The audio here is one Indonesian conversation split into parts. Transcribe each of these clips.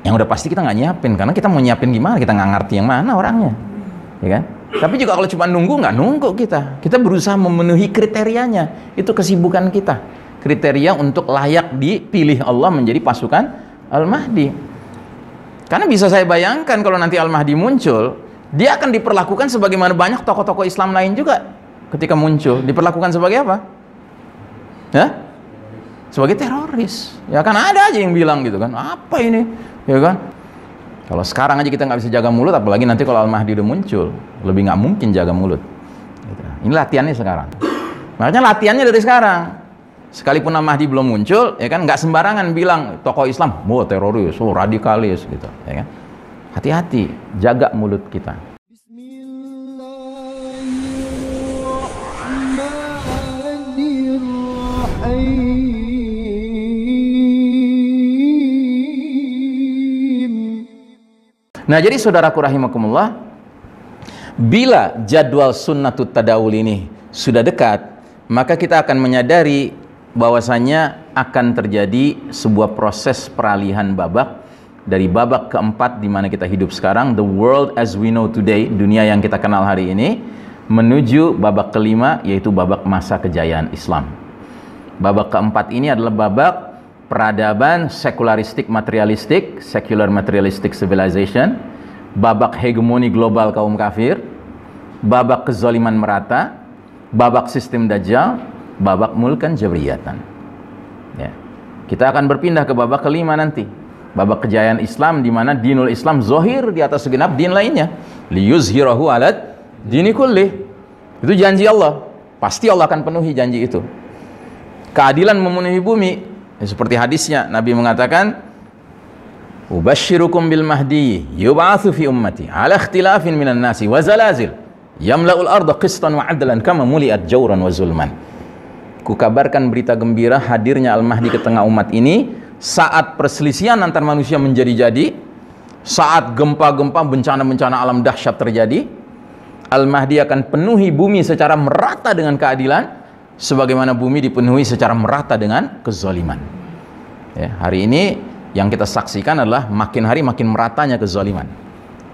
Yang udah pasti kita nggak nyiapin, karena kita mau nyiapin gimana, kita nggak ngerti yang mana orangnya, ya kan? Tapi juga kalau cuma nunggu, nggak nunggu kita berusaha memenuhi kriterianya. Itu kesibukan kita, kriteria untuk layak dipilih Allah menjadi pasukan Al-Mahdi. Karena bisa saya bayangkan kalau nanti Al-Mahdi muncul, dia akan diperlakukan sebagaimana banyak tokoh-tokoh Islam lain juga ketika muncul, diperlakukan sebagai apa? Ya? Sebagai teroris. Ya kan ada aja yang bilang gitu kan, apa ini? Ya kan? Kalau sekarang aja kita nggak bisa jaga mulut, apalagi nanti kalau Al-Mahdi udah muncul, lebih nggak mungkin jaga mulut. Gitu. Ini latihannya sekarang. Makanya latihannya dari sekarang. Sekalipun Al-Mahdi belum muncul, ya kan, nggak sembarangan bilang tokoh Islam, teroris, radikalis, gitu. Ya kan? Hati-hati, jaga mulut kita. Nah, jadi saudaraku rahimakumullah, bila jadwal sunnatut tadawul ini sudah dekat, maka kita akan menyadari bahwasanya akan terjadi sebuah proses peralihan babak dari babak keempat di mana kita hidup sekarang, the world as we know today, dunia yang kita kenal hari ini, menuju babak kelima, yaitu babak masa kejayaan Islam. Babak keempat ini adalah babak peradaban sekularistik materialistik, secular materialistic civilization, babak hegemoni global kaum kafir, babak kezaliman merata, babak sistem dajjal, babak mulkan jabriyatan. Ya. Kita akan berpindah ke babak kelima nanti, babak kejayaan Islam, di mana dinul Islam zohir di atas segenap din lainnya, liyuzhirahu alat dini kullih. Itu janji Allah, pasti Allah akan penuhi janji itu. Keadilan memenuhi bumi. Ya, seperti hadisnya Nabi mengatakan, ubashirukum bil mahdi yub'atsu fi ummati ala ikhtilafin minan nasi wa zalazil yamla'ul arda qistan wa 'adlan kama muli'at jawran wa zulman. Kukabarkan berita gembira hadirnya Al-Mahdi ke tengah umat ini saat perselisihan antar manusia menjadi-jadi, saat gempa-gempa, bencana-bencana alam dahsyat terjadi. Al-Mahdi akan penuhi bumi secara merata dengan keadilan, sebagaimana bumi dipenuhi secara merata dengan kezaliman. Ya, hari ini yang kita saksikan adalah makin hari makin meratanya kezaliman.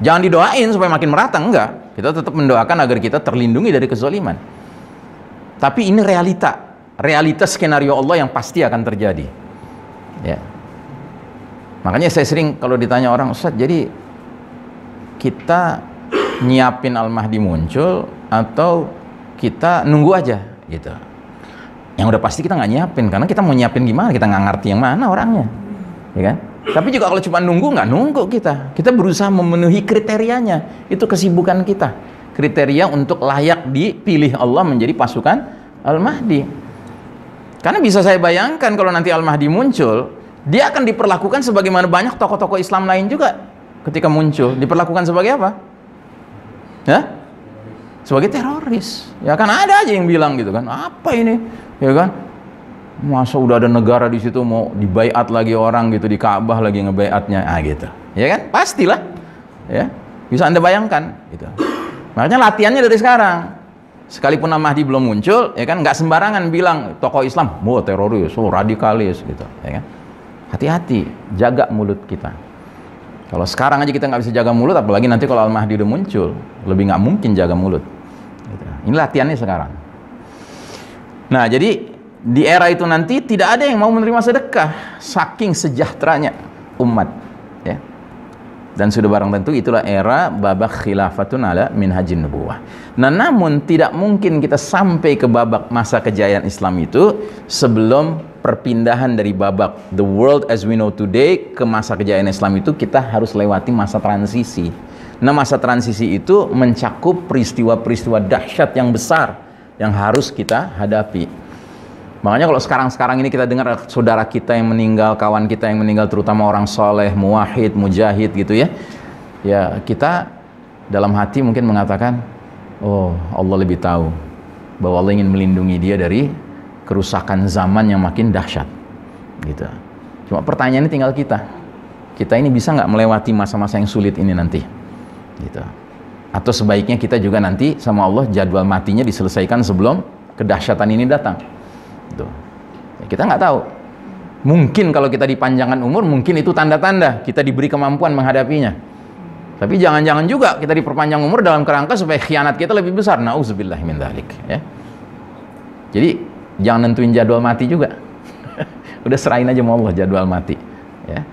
Jangan didoain supaya makin merata, enggak. Kita tetap mendoakan agar kita terlindungi dari kezaliman. Tapi ini realita skenario Allah yang pasti akan terjadi. Ya. Makanya saya sering kalau ditanya orang, Ustaz, jadi kita nyiapin Al-Mahdi muncul atau kita nunggu aja gitu? Yang udah pasti kita nggak nyiapin, karena kita mau nyiapin gimana, kita nggak ngerti yang mana orangnya, ya kan? Tapi juga kalau cuma nunggu, nggak nunggu kita berusaha memenuhi kriterianya. Itu kesibukan kita, kriteria untuk layak dipilih Allah menjadi pasukan Al-Mahdi. Karena bisa saya bayangkan kalau nanti Al-Mahdi muncul, dia akan diperlakukan sebagaimana banyak tokoh-tokoh Islam lain juga ketika muncul, diperlakukan sebagai apa? Ya? Sebagai teroris. Ya kan ada aja yang bilang gitu kan, apa ini? Ya kan? Masa udah ada negara di situ mau dibaiat lagi orang gitu, di Ka'bah lagi ngebaiatnya, gitu. Ya kan? Pastilah. Ya. Bisa Anda bayangkan gitu. Makanya latihannya dari sekarang. Sekalipun Al-Mahdi belum muncul, ya kan, nggak sembarangan bilang tokoh Islam, teroris, radikalis gitu, ya kan? Hati-hati, jaga mulut kita. Kalau sekarang aja kita nggak bisa jaga mulut, apalagi nanti kalau Al-Mahdi udah muncul, lebih nggak mungkin jaga mulut. Gitu. Ini latihannya sekarang. Nah, jadi di era itu nanti tidak ada yang mau menerima sedekah, saking sejahteranya umat. Ya. Dan sudah barang tentu itulah era babak khilafatun ala minhajin nubuwah. Nah, namun tidak mungkin kita sampai ke babak masa kejayaan Islam itu sebelum perpindahan dari babak the world as we know today ke masa kejayaan Islam itu kita harus lewati masa transisi. Nah, masa transisi itu mencakup peristiwa-peristiwa dahsyat yang besar yang harus kita hadapi. Makanya kalau sekarang ini kita dengar saudara kita yang meninggal, kawan kita yang meninggal, terutama orang soleh, muwahhid, mujahid gitu ya. Ya, kita dalam hati mungkin mengatakan, oh, Allah lebih tahu bahwa Allah ingin melindungi dia dari kerusakan zaman yang makin dahsyat. Gitu. Cuma pertanyaannya tinggal kita ini bisa nggak melewati masa-masa yang sulit ini nanti? Gitu. Atau sebaiknya kita juga nanti sama Allah jadwal matinya diselesaikan sebelum kedahsyatan ini datang. Tuh. Ya, kita nggak tahu. Mungkin kalau kita dipanjangkan umur, mungkin itu tanda-tanda kita diberi kemampuan menghadapinya. Tapi jangan-jangan juga kita diperpanjang umur dalam kerangka supaya khianat kita lebih besar. Nauzubillah min dzalik, ya. Jadi jangan nentuin jadwal mati juga. Udah serahin aja sama Allah jadwal mati, ya.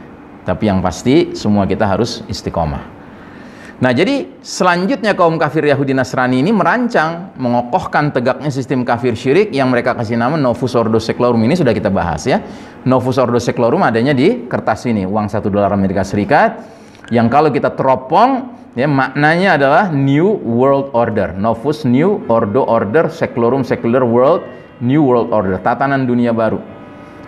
Tapi yang pasti semua kita harus istiqomah. Nah, jadi selanjutnya kaum kafir Yahudi Nasrani ini merancang mengokohkan tegaknya sistem kafir syirik yang mereka kasih nama Novus Ordo Seclorum. Ini sudah kita bahas, ya. Novus Ordo Seclorum adanya di kertas ini, uang $1 Amerika Serikat, yang kalau kita teropong, ya, maknanya adalah New World Order. Novus New Order Seclorum, Secular World, New World Order, tatanan dunia baru.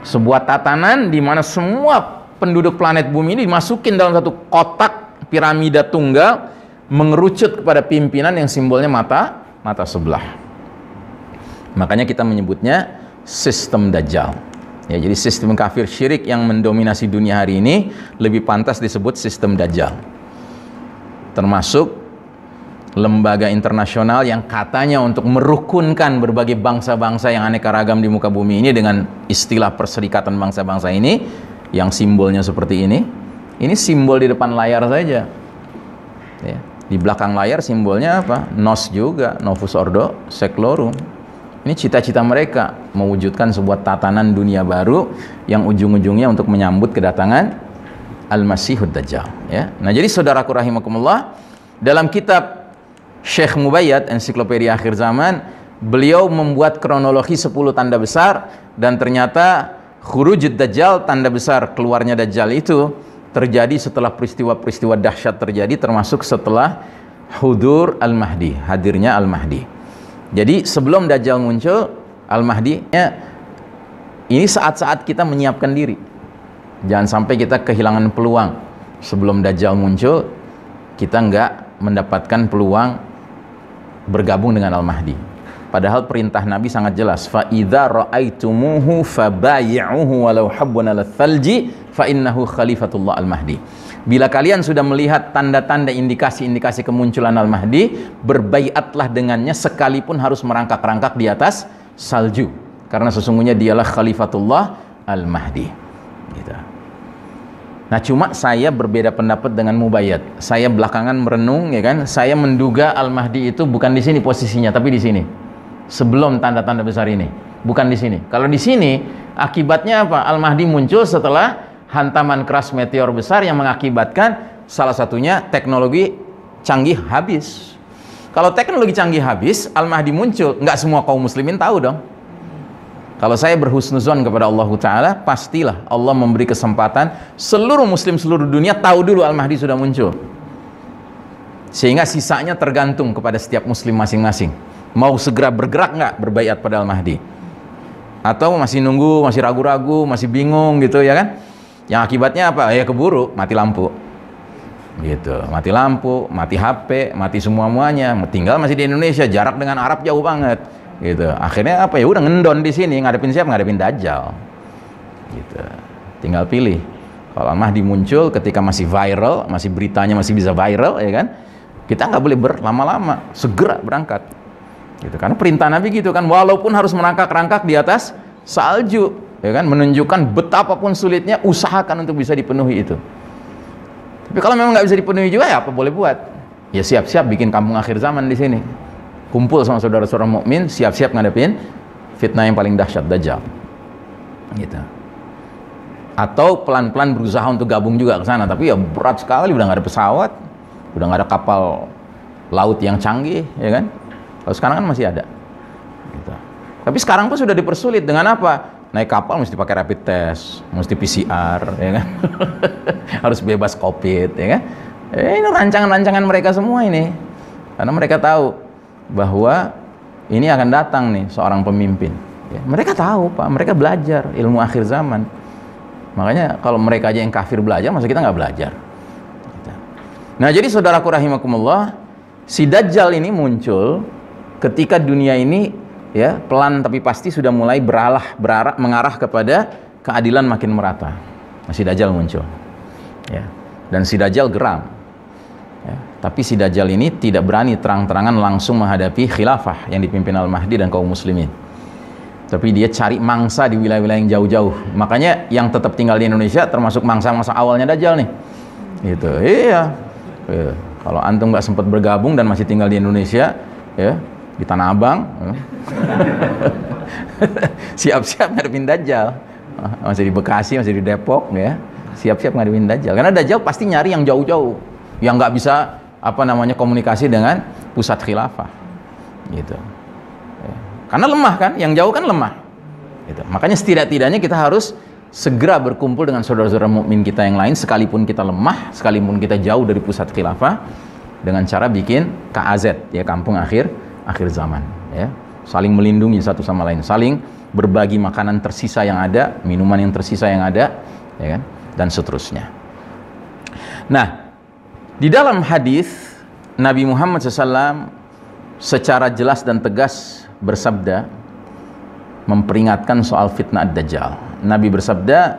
Sebuah tatanan di mana semua penduduk planet bumi ini dimasukin dalam satu kotak piramida tunggal, mengerucut kepada pimpinan yang simbolnya mata sebelah. Makanya kita menyebutnya sistem Dajjal. Ya, jadi sistem kafir syirik yang mendominasi dunia hari ini lebih pantas disebut sistem Dajjal. Termasuk lembaga internasional yang katanya untuk merukunkan berbagai bangsa-bangsa yang aneka ragam di muka bumi ini dengan istilah perserikatan bangsa-bangsa ini, yang simbolnya seperti ini. Ini simbol di depan layar saja, ya. Di belakang layar simbolnya apa? Nos juga, Novus Ordo Seclorum. Ini cita-cita mereka mewujudkan sebuah tatanan dunia baru yang ujung-ujungnya untuk menyambut kedatangan Al-Masihud Dajjal, ya. Nah, jadi saudaraku rahimakumullah, dalam kitab Syekh Mubayyad Ensiklopedia Akhir Zaman, beliau membuat kronologi 10 tanda besar, dan ternyata Khurujud Dajjal, tanda besar keluarnya Dajjal itu terjadi setelah peristiwa-peristiwa dahsyat terjadi, termasuk setelah hudur Al-Mahdi, hadirnya Al-Mahdi. Jadi sebelum Dajjal muncul, Al-Mahdi, ini saat-saat kita menyiapkan diri. Jangan sampai kita kehilangan peluang. Sebelum Dajjal muncul, kita nggak mendapatkan peluang bergabung dengan Al-Mahdi. Padahal perintah Nabi sangat jelas, fa idza ra'aitumuhu fabayi'uhu walau habban 'ala thalji fa innahu khalifatullah al-mahdi. Bila kalian sudah melihat tanda-tanda indikasi-indikasi kemunculan Al-Mahdi, berbaiatlah dengannya sekalipun harus merangkak-rangkak di atas salju, karena sesungguhnya dialah khalifatullah al-mahdi, gitu. Nah, cuma saya berbeda pendapat dengan Mubayyad. Saya belakangan merenung, ya kan, saya menduga Al-Mahdi itu bukan di sini posisinya, tapi di sini. Sebelum tanda-tanda besar ini, bukan di sini. Kalau di sini, akibatnya apa? Al-Mahdi muncul setelah hantaman keras meteor besar yang mengakibatkan salah satunya teknologi canggih habis. Kalau teknologi canggih habis, Al-Mahdi muncul, nggak semua kaum muslimin tahu dong. Kalau saya berhusnuzon kepada Allah Ta'ala, pastilah Allah memberi kesempatan seluruh muslim seluruh dunia tahu dulu Al-Mahdi sudah muncul. Sehingga sisanya tergantung kepada setiap muslim masing-masing. Mau segera bergerak nggak berbaiat pada Al-Mahdi? Atau masih nunggu, masih ragu-ragu, masih bingung gitu, ya kan? Yang akibatnya apa? Ya keburu, mati lampu. Gitu, mati lampu, mati HP, mati semua-muanya. Tinggal masih di Indonesia, jarak dengan Arab jauh banget. Gitu. Akhirnya apa, ya udah ngendon di sini, ngadepin siapa? Ngadepin Dajjal. Gitu. Tinggal pilih. Kalau Al-Mahdi muncul ketika masih viral, masih beritanya masih bisa viral, ya kan? Kita nggak boleh berlama-lama, segera berangkat. Gitu. Karena perintah Nabi gitu kan, walaupun harus merangkak-rangkak di atas salju, ya kan, menunjukkan betapapun sulitnya, usahakan untuk bisa dipenuhi itu. Tapi kalau memang nggak bisa dipenuhi juga, ya apa boleh buat? Ya siap-siap bikin kampung akhir zaman di sini. Kumpul sama saudara-saudara mukmin, siap-siap ngadepin fitnah yang paling dahsyat, Dajjal. Gitu. Atau pelan-pelan berusaha untuk gabung juga ke sana, tapi ya berat sekali, udah nggak ada pesawat, udah nggak ada kapal laut yang canggih, ya kan? Kalau sekarang kan masih ada. Gitu. Tapi sekarang pun sudah dipersulit dengan apa? Naik kapal mesti pakai rapid test, mesti PCR, ya kan? Harus bebas COVID, ya kan? Ini rancangan-rancangan mereka semua ini. Karena mereka tahu bahwa ini akan datang nih seorang pemimpin. Ya, mereka tahu, Pak. Mereka belajar ilmu akhir zaman. Makanya kalau mereka aja yang kafir belajar, masa kita nggak belajar? Gitu. Nah, jadi saudaraku rahimakumullah, si Dajjal ini muncul ketika dunia ini, ya, pelan tapi pasti sudah mulai mengarah kepada keadilan makin merata. Nah, si Dajjal muncul, ya, dan si Dajjal geram, ya. Tapi si Dajjal ini tidak berani terang-terangan langsung menghadapi khilafah yang dipimpin Al-Mahdi dan kaum muslimin. Tapi dia cari mangsa di wilayah-wilayah yang jauh-jauh. Makanya yang tetap tinggal di Indonesia termasuk mangsa-mangsa awalnya Dajjal nih. Gitu. Iya. Kalau antum nggak sempat bergabung dan masih tinggal di Indonesia, ya, di Tanah Abang, siap-siap ngadepin Dajjal. Masih di Bekasi, masih di Depok, ya. Siap-siap ngadepin Dajjal. Karena Dajjal pasti nyari yang jauh-jauh, yang nggak bisa komunikasi dengan pusat khilafah. Gitu. Karena lemah kan, yang jauh kan lemah. Gitu. Makanya setidak-tidaknya kita harus segera berkumpul dengan saudara-saudara mukmin kita yang lain, sekalipun kita lemah, sekalipun kita jauh dari pusat khilafah, dengan cara bikin KAZ, ya, kampung akhir zaman. Ya. Saling melindungi satu sama lain, saling berbagi makanan tersisa yang ada, minuman yang tersisa yang ada, ya kan, dan seterusnya. Nah, di dalam hadis Nabi Muhammad SAW secara jelas dan tegas bersabda, memperingatkan soal fitnah ad-dajjal. Nabi bersabda,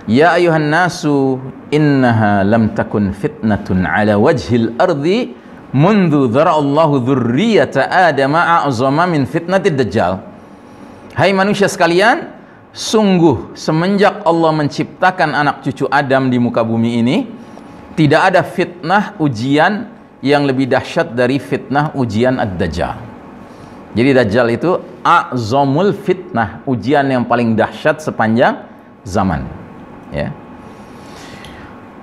ya ayuhan nasu innaha lam takun fitnatun ala wajhil ardi mundu dhara'allahu dzurriyyata adama a'zama min fitnatid dajjal. Hai manusia sekalian, sungguh semenjak Allah menciptakan anak cucu Adam di muka bumi ini, tidak ada fitnah ujian yang lebih dahsyat dari fitnah ujian ad-dajjal. Jadi Dajjal itu a'zamul fitnah, ujian yang paling dahsyat sepanjang zaman. Ya.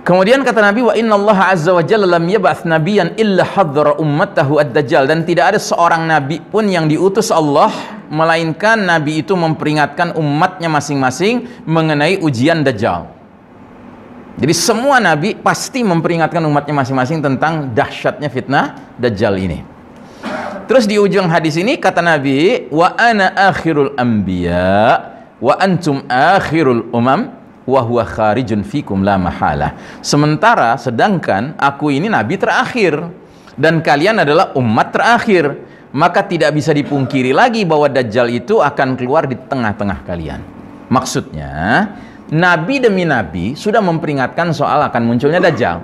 Kemudian kata Nabi, wa inna Allah azza wa jalla lam yab'ats nabiyyan illa hadzara ummatahu ad-dajjal, dan tidak ada seorang nabi pun yang diutus Allah melainkan nabi itu memperingatkan umatnya masing-masing mengenai ujian Dajjal. Jadi semua nabi pasti memperingatkan umatnya masing-masing tentang dahsyatnya fitnah Dajjal ini. Terus di ujung hadis ini kata Nabi, wa ana akhirul anbiya wa antum akhirul umam wa huwa kharijun fikum la mahalah. Sementara sedangkan aku ini nabi terakhir dan kalian adalah umat terakhir, maka tidak bisa dipungkiri lagi bahwa Dajjal itu akan keluar di tengah-tengah kalian. Maksudnya, nabi demi nabi sudah memperingatkan soal akan munculnya Dajjal.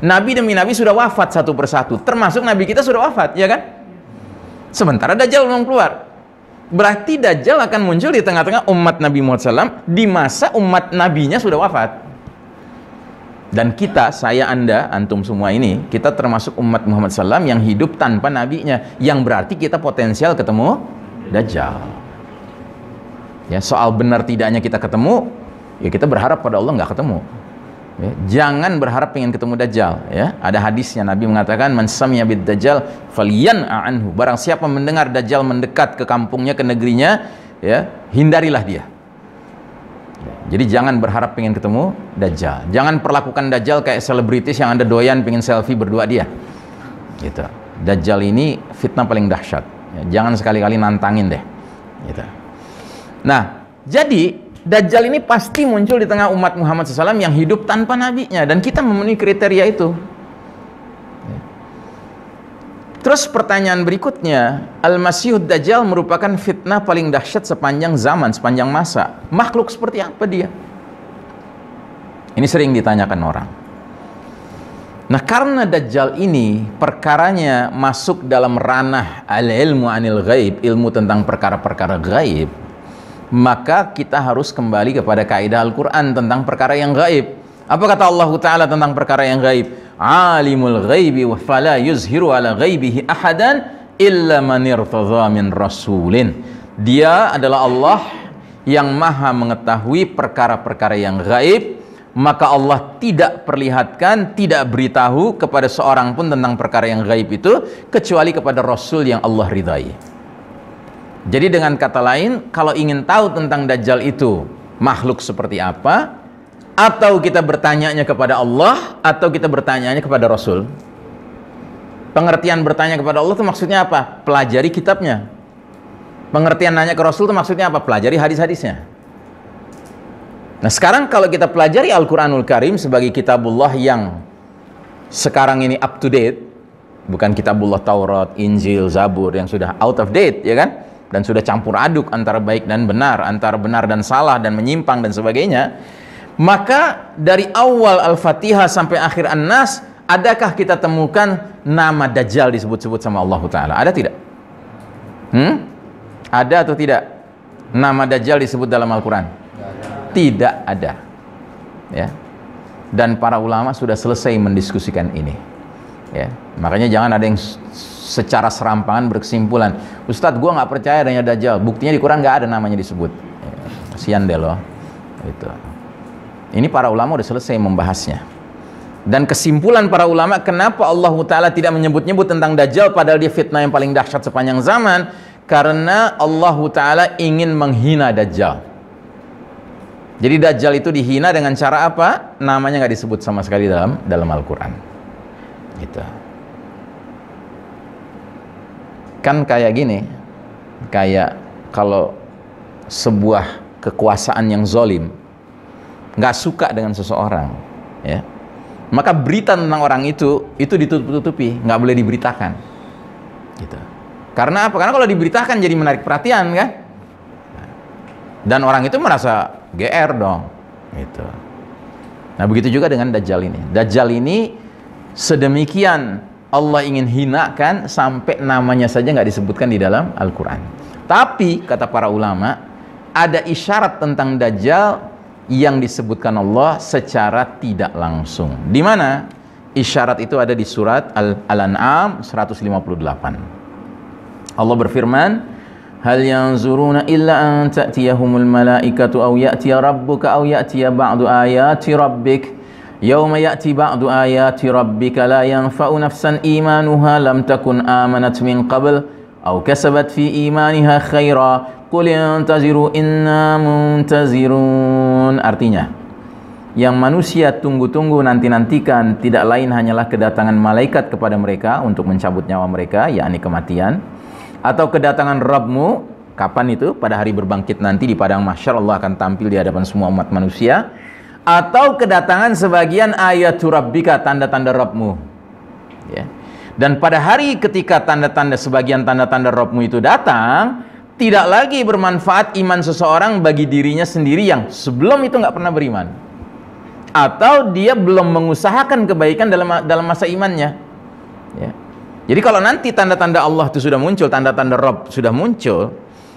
Nabi demi nabi sudah wafat satu persatu, termasuk nabi kita sudah wafat, ya kan? Sementara Dajjal belum keluar. Berarti Dajjal akan muncul di tengah-tengah umat Nabi Muhammad SAW di masa umat nabinya sudah wafat. Dan kita, saya, anda, antum semua ini, kita termasuk umat Muhammad SAW yang hidup tanpa nabinya, yang berarti kita potensial ketemu Dajjal. Ya, soal benar tidaknya kita ketemu, ya kita berharap pada Allah nggak ketemu. Ya, jangan berharap ingin ketemu Dajjal. Ya, ada hadisnya Nabi mengatakan, man sami'a bid Dajjal falyan'a anhu. Barang siapa mendengar Dajjal mendekat ke kampungnya, ke negerinya, ya, hindarilah dia. Ya, jadi jangan berharap ingin ketemu Dajjal. Jangan perlakukan Dajjal kayak selebritis yang anda doyan pengen selfie berdua dia. Gitu. Dajjal ini fitnah paling dahsyat. Ya, jangan sekali-kali nantangin deh. Gitu. Nah, jadi Dajjal ini pasti muncul di tengah umat Muhammad SAW yang hidup tanpa nabinya, dan kita memenuhi kriteria itu. Terus pertanyaan berikutnya, Al-Masihud Dajjal merupakan fitnah paling dahsyat sepanjang zaman, sepanjang masa. Makhluk seperti apa dia? Ini sering ditanyakan orang. Nah, karena Dajjal ini perkaranya masuk dalam ranah al-ilmu anil ghaib, ilmu tentang perkara-perkara gaib, maka kita harus kembali kepada kaidah Al-Quran tentang perkara yang gaib. Apa kata Allah Ta'ala tentang perkara yang gaib? Alimul ghaibi wa fala yuzhiru ala ghaibihi ahadan illa man irtadha min rasulin. Dia adalah Allah yang maha mengetahui perkara-perkara yang gaib, maka Allah tidak perlihatkan, tidak beritahu kepada seorang pun tentang perkara yang gaib itu kecuali kepada Rasul yang Allah ridhai. Jadi dengan kata lain, kalau ingin tahu tentang Dajjal itu makhluk seperti apa, atau kita bertanyanya kepada Allah, atau kita bertanyanya kepada Rasul. Pengertian bertanya kepada Allah itu maksudnya apa? Pelajari kitabnya. Pengertian nanya ke Rasul itu maksudnya apa? Pelajari hadis-hadisnya. Nah, sekarang kalau kita pelajari Al-Quranul Karim sebagai kitabullah yang sekarang ini up to date, bukan kitabullah Taurat, Injil, Zabur yang sudah out of date, ya kan? Dan sudah campur aduk antara baik dan benar, antara benar dan salah, dan menyimpang dan sebagainya, maka dari awal Al-Fatihah sampai akhir An-Nas, adakah kita temukan nama Dajjal disebut-sebut sama Allah Ta'ala? Ada tidak? Ada atau tidak? nama Dajjal disebut dalam Al-Quran? Tidak ada. Ya. Dan para ulama sudah selesai mendiskusikan ini. Ya. Makanya jangan ada yang secara serampangan berkesimpulan, Ustadz, gua nggak percaya adanya Dajjal, buktinya di Quran nggak ada namanya disebut. Ya, kasihan deh loh. Itu. Ini para ulama udah selesai membahasnya. Dan kesimpulan para ulama, kenapa Allah Ta'ala tidak menyebut-nyebut tentang Dajjal padahal dia fitnah yang paling dahsyat sepanjang zaman? Karena Allah Ta'ala ingin menghina Dajjal. Jadi Dajjal itu dihina dengan cara apa? Namanya nggak disebut sama sekali dalam Al-Quran. Gitu. Kan kayak gini, kayak kalau sebuah kekuasaan yang zolim nggak suka dengan seseorang, ya, maka berita tentang orang itu ditutup-tutupi, nggak boleh diberitakan, gitu. Karena apa? Karena kalau diberitakan jadi menarik perhatian, kan? Dan orang itu merasa GR dong, gitu. Nah begitu juga dengan Dajjal ini. Dajjal ini sedemikian Allah ingin hinakan sampai namanya saja nggak disebutkan di dalam Al-Quran. Tapi kata para ulama, ada isyarat tentang Dajjal yang disebutkan Allah secara tidak langsung. Di mana isyarat itu ada di surat Al-An'am 158. Allah berfirman, hal yanzuruna illa an ta'tiyahumul malaikatu aw ya'tiya rabbuka aw ya'tiya ba'du ayati rabbik yauma ya'ti ba'du ayati rabbika la yanfa'u nafsan imanuha lam takun amanat min qabl aw kasabat fi imaniha khaira qul intaziru inna muntazirun. Artinya, yang manusia tunggu-tunggu, nanti-nantikan tidak lain hanyalah kedatangan malaikat kepada mereka untuk mencabut nyawa mereka, yakni kematian, atau kedatangan Rabbmu. Kapan itu? Pada hari berbangkit nanti di padang mahsyar Allah akan tampil di hadapan semua umat manusia. Atau kedatangan sebagian ayatu rabbika, tanda-tanda Rabbmu, ya. Dan pada hari ketika sebagian tanda-tanda Rabbmu itu datang, tidak lagi bermanfaat iman seseorang bagi dirinya sendiri yang sebelum itu nggak pernah beriman, atau dia belum mengusahakan kebaikan dalam masa imannya, ya. Jadi kalau nanti tanda-tanda Allah itu sudah muncul, tanda-tanda Rabb sudah muncul,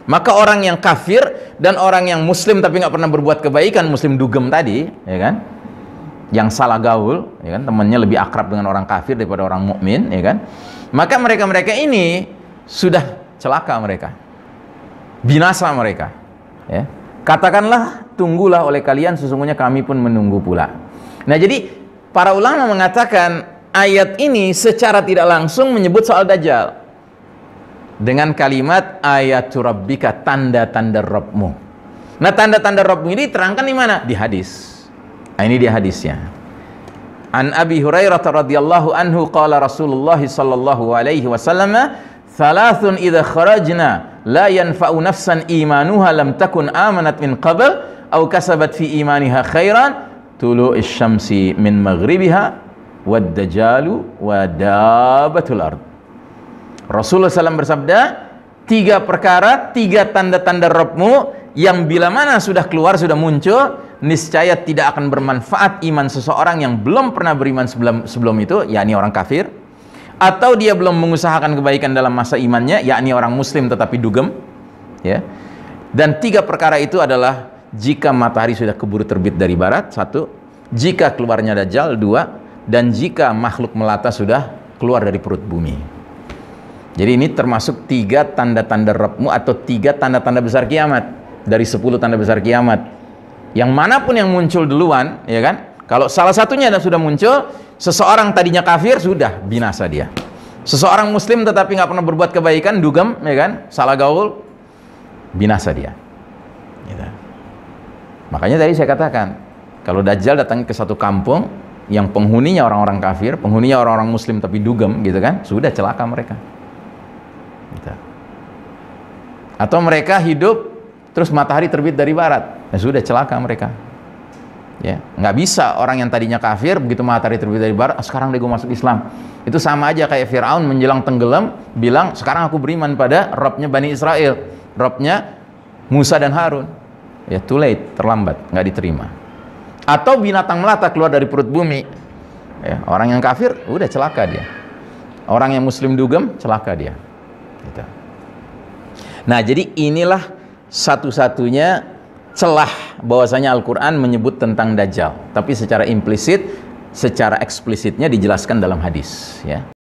maka orang yang kafir dan orang yang muslim tapi nggak pernah berbuat kebaikan, muslim dugem tadi, ya kan, yang salah gaul, ya kan, temannya lebih akrab dengan orang kafir daripada orang mukmin, ya kan, maka mereka ini sudah celaka, mereka binasa, mereka, ya. Katakanlah, tunggulah oleh kalian, sesungguhnya kami pun menunggu pula. Nah, jadi para ulama mengatakan ayat ini secara tidak langsung menyebut soal Dajjal dengan kalimat ayatu rabbika, tanda-tanda Rabbmu. Nah, tanda-tanda Rabbmu ini diterangkan di mana? Di hadis. Nah, ini dia hadisnya. An Abi Hurairah radhiyallahu anhu qala Rasulullah sallallahu alaihi wasallam, "Thalathun idza kharajna la yanfa'u nafsan imanuha lam takun amanat min qabl aw kasabat fi imaniha khairan, tulu'isy syamsi min maghribiha wad dajalu wa dabatul ard." Rasulullah SAW bersabda, 3 perkara, 3 tanda-tanda Rabbmu yang bila mana sudah keluar, sudah muncul, niscaya tidak akan bermanfaat iman seseorang yang belum pernah beriman sebelum itu, yakni orang kafir, atau dia belum mengusahakan kebaikan dalam masa imannya, yakni orang muslim tetapi dugem, ya. Dan 3 perkara itu adalah jika matahari sudah keburu terbit dari barat, 1, jika keluarnya Dajjal, 2, dan jika makhluk melata sudah keluar dari perut bumi. Jadi ini termasuk 3 tanda-tanda Rabbmu atau 3 tanda-tanda besar kiamat dari 10 tanda besar kiamat. Yang manapun yang muncul duluan, ya kan? Kalau salah satunya sudah muncul, seseorang tadinya kafir, sudah binasa dia. Seseorang muslim tetapi nggak pernah berbuat kebaikan, dugem, ya kan? Salah gaul, binasa dia. Gitu. Makanya tadi saya katakan, kalau Dajjal datang ke satu kampung yang penghuninya orang-orang kafir, penghuninya orang-orang muslim tapi dugem, gitu kan? Sudah celaka mereka. Gitu. Atau mereka hidup terus matahari terbit dari barat, ya sudah celaka mereka, ya. Nggak bisa orang yang tadinya kafir begitu matahari terbit dari barat, sekarang deh gue masuk Islam. Itu sama aja kayak Fir'aun menjelang tenggelam bilang, sekarang aku beriman pada Rabbnya Bani Israel, Rabbnya Musa dan Harun. Ya, too late, terlambat, nggak diterima. Atau binatang melata keluar dari perut bumi, ya, orang yang kafir udah celaka dia, orang yang muslim dugem celaka dia. Gitu. Nah, jadi inilah satu-satunya celah bahwasanya Al-Quran menyebut tentang Dajjal, tapi secara implisit, secara eksplisitnya dijelaskan dalam hadis, ya.